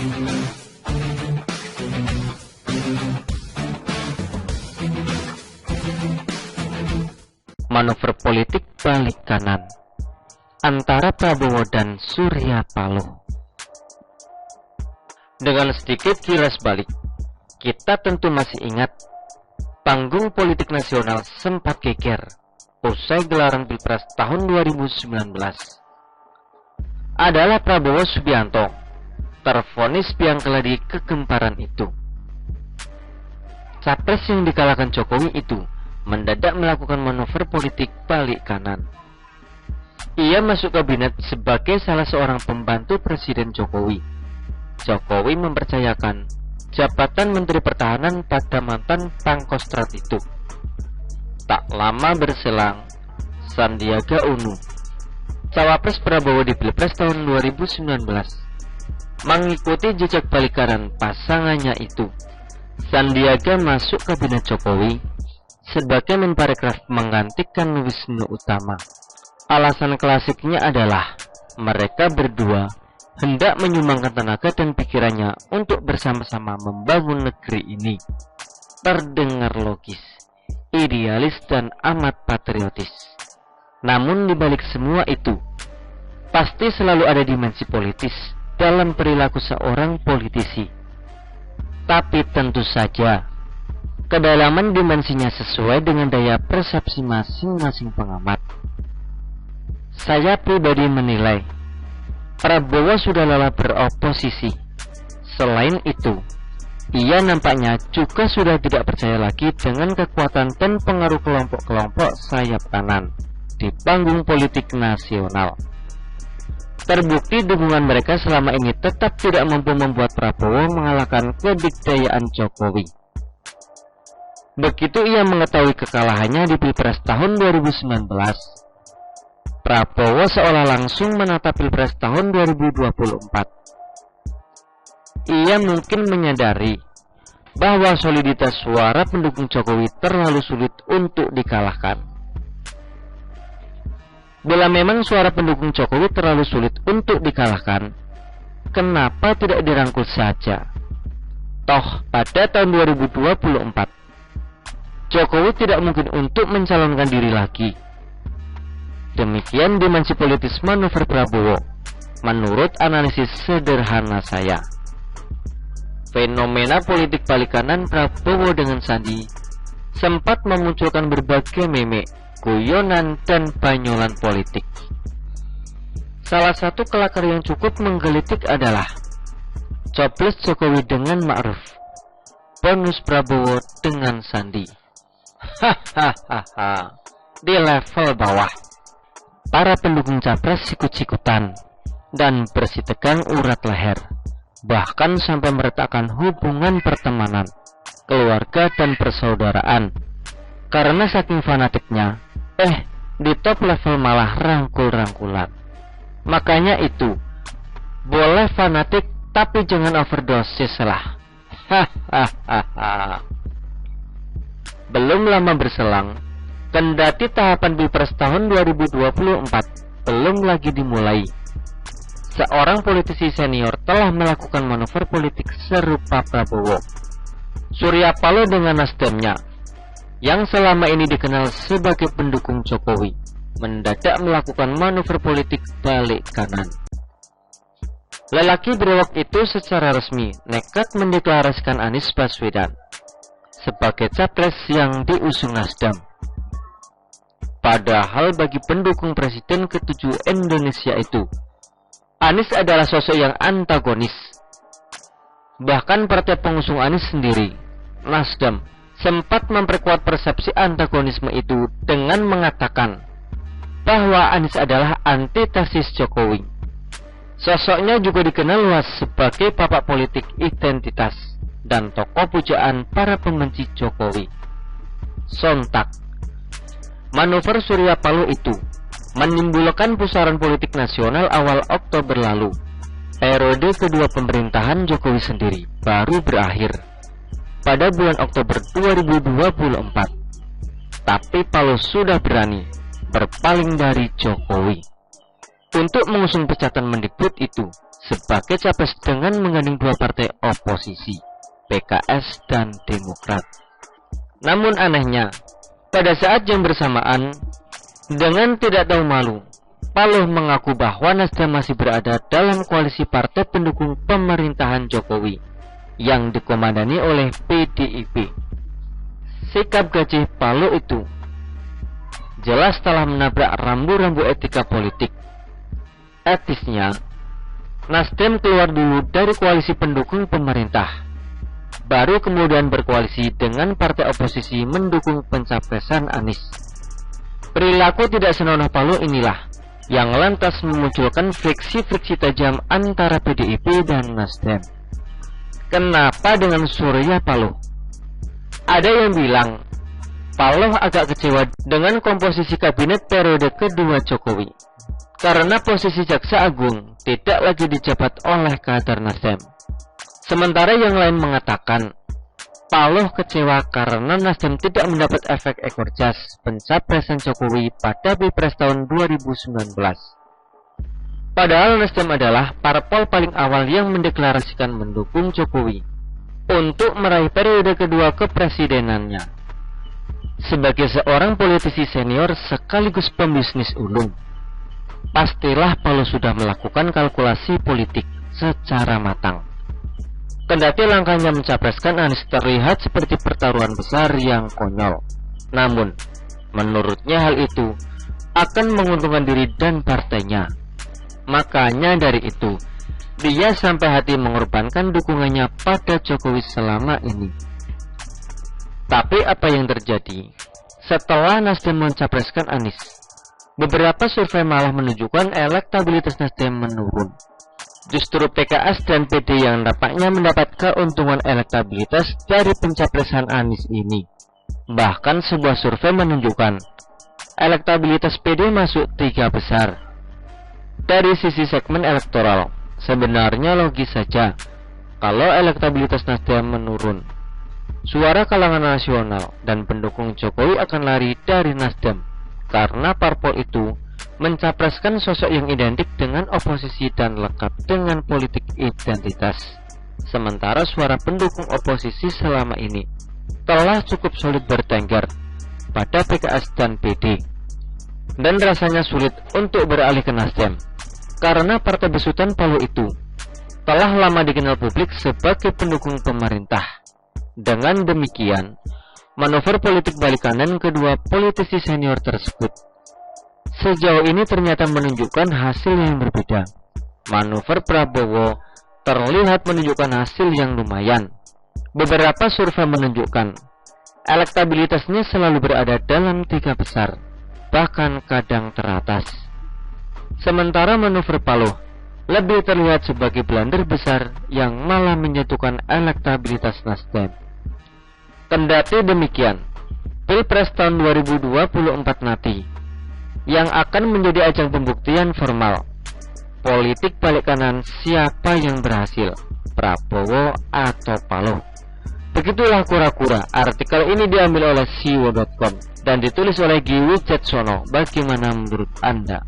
Manuver politik balik kanan antara Prabowo dan Surya Paloh. Dengan sedikit kilas balik, kita tentu masih ingat panggung politik nasional sempat geger usai gelaran Pilpres tahun 2019. Adalah Prabowo Subianto tervonis biang keladi kegemparan itu. Capres yang dikalahkan Jokowi itu mendadak melakukan manuver politik balik kanan. Ia masuk kabinet sebagai salah seorang pembantu Presiden Jokowi. Jokowi mempercayakan jabatan Menteri Pertahanan pada mantan Pangkostrat itu. Tak lama berselang, Sandiaga Uno, cawapres Prabowo di Pilpres tahun 2019, mengikuti jejak balik kanan pasangannya itu. Sandiaga masuk kabinet Jokowi sebagai Menparekraf menggantikan Wisnu Utama. Alasan klasiknya adalah mereka berdua hendak menyumbangkan tenaga dan pikirannya untuk bersama-sama membangun negeri ini. Terdengar logis, idealis, dan amat patriotis. Namun dibalik semua itu, pasti selalu ada dimensi politis dalam perilaku seorang politisi. Tapi tentu saja, kedalaman dimensinya sesuai dengan daya persepsi masing-masing pengamat. Saya pribadi menilai Prabowo sudah lelah beroposisi. Selain itu, ia nampaknya juga sudah tidak percaya lagi dengan kekuatan dan pengaruh kelompok-kelompok sayap kanan di panggung politik nasional. Terbukti dukungan mereka selama ini tetap tidak mampu membuat Prabowo mengalahkan kedikdayaan Jokowi. Begitu ia mengetahui kekalahannya di Pilpres tahun 2019, Prabowo seolah langsung menatap Pilpres tahun 2024. Ia mungkin menyadari bahwa soliditas suara pendukung Jokowi terlalu sulit untuk dikalahkan. Bila memang suara pendukung Jokowi terlalu sulit untuk dikalahkan, kenapa tidak dirangkul saja? Toh pada tahun 2024, Jokowi tidak mungkin untuk mencalonkan diri lagi. Demikian dimensi politis manuver Prabowo, menurut analisis sederhana saya. Fenomena politik balik kanan Prabowo dengan Sandi sempat memunculkan berbagai meme, guyonan, dan banyolan politik. Salah satu kelakar yang cukup menggelitik adalah coblos Jokowi dengan Ma'ruf, bonus Prabowo dengan Sandi. Hahaha. Di level bawah, para pendukung capres sikut-sikutan dan bersitegang urat leher, bahkan sampai meretakkan hubungan pertemanan, keluarga, dan persaudaraan. Karena saking fanatiknya, di top level malah rangkul-rangkulan. Makanya itu, boleh fanatik tapi jangan overdosis lah. Hahaha. Belum lama berselang, kendati tahapan Pilpres tahun 2024 belum lagi dimulai, seorang politisi senior telah melakukan manuver politik serupa Prabowo. Surya Paloh dengan Nasdemnya, yang selama ini dikenal sebagai pendukung Jokowi, mendadak melakukan manuver politik balik kanan. Lelaki berwak itu secara resmi nekat mendeklarasikan Anies Baswedan sebagai capres yang diusung Nasdem. Padahal bagi pendukung Presiden ke-7 Indonesia itu, Anies adalah sosok yang antagonis. Bahkan partai pengusung Anies sendiri, Nasdem, sempat memperkuat persepsi antagonisme itu dengan mengatakan bahwa Anies adalah antitesis Jokowi. Sosoknya juga dikenal luas sebagai bapak politik identitas dan tokoh pujaan para pembenci Jokowi. Sontak, manuver Surya Paloh itu menimbulkan pusaran politik nasional awal Oktober lalu. Periode kedua pemerintahan Jokowi sendiri baru berakhir pada bulan Oktober 2024. Tapi Paloh sudah berani berpaling dari Jokowi. Untuk mengusung pecatan Mendikbud itu, sebagai capres dengan menggandeng dua partai oposisi, PKS dan Demokrat. Namun anehnya, pada saat yang bersamaan, dengan tidak tahu malu, Paloh mengaku bahwa Nasdem masih berada dalam koalisi partai pendukung pemerintahan Jokowi yang dikomandani oleh PDIP. Sikap gajah Paloh itu jelas telah menabrak rambu-rambu etika politik. Etisnya, Nasdem keluar dulu dari koalisi pendukung pemerintah, baru kemudian berkoalisi dengan partai oposisi mendukung pencapresan Anies. Perilaku tidak senonoh Paloh inilah yang lantas memunculkan friksi-friksi tajam antara PDIP dan Nasdem. Kenapa dengan Surya Paloh? Ada yang bilang Paloh agak kecewa dengan komposisi kabinet periode kedua Jokowi, karena posisi Jaksa Agung tidak lagi dijabat oleh kader Nasdem. Sementara yang lain mengatakan Paloh kecewa karena Nasdem tidak mendapat efek ekor jas pencapresan Jokowi pada Pilpres tahun 2019. Padahal Nasdem adalah parpol paling awal yang mendeklarasikan mendukung Jokowi untuk meraih periode kedua kepresidenannya. Sebagai seorang politisi senior sekaligus pembisnis ulung, pastilah Paloh sudah melakukan kalkulasi politik secara matang. Kendati langkahnya mencapreskan Anies terlihat seperti pertaruhan besar yang konyol, namun menurutnya hal itu akan menguntungkan diri dan partainya. Makanya dari itu, dia sampai hati mengorbankan dukungannya pada Jokowi selama ini. Tapi apa yang terjadi? Setelah Nasdem mencapreskan Anies, beberapa survei malah menunjukkan elektabilitas Nasdem menurun. Justru PKS dan PD yang nampaknya mendapat keuntungan elektabilitas dari pencapresan Anies ini. Bahkan sebuah survei menunjukkan elektabilitas PD masuk 3 besar. Dari sisi segmen elektoral, sebenarnya logis saja kalau elektabilitas Nasdem menurun. Suara kalangan nasional dan pendukung Jokowi akan lari dari Nasdem karena parpol itu mencapreskan sosok yang identik dengan oposisi dan lekat dengan politik identitas. Sementara suara pendukung oposisi selama ini telah cukup solid bertengger pada PKS dan PD, dan rasanya sulit untuk beralih ke Nasdem karena partai besutan Paloh itu telah lama dikenal publik sebagai pendukung pemerintah. Dengan demikian, manuver politik balik kanan kedua politisi senior tersebut sejauh ini ternyata menunjukkan hasil yang berbeda. Manuver Prabowo terlihat menunjukkan hasil yang lumayan. Beberapa survei menunjukkan elektabilitasnya selalu berada dalam 3 besar, bahkan kadang teratas. Sementara manuver Paloh lebih terlihat sebagai blunder besar yang malah menjatuhkan elektabilitas Nasdem. Kendati demikian, Pilpres tahun 2024 nanti yang akan menjadi ajang pembuktian formal politik balik kanan siapa yang berhasil, Prabowo atau Paloh. Begitulah kura-kura. Artikel ini diambil oleh siwo.com dan ditulis oleh Giwi Jetsono. Bagaimana menurut Anda?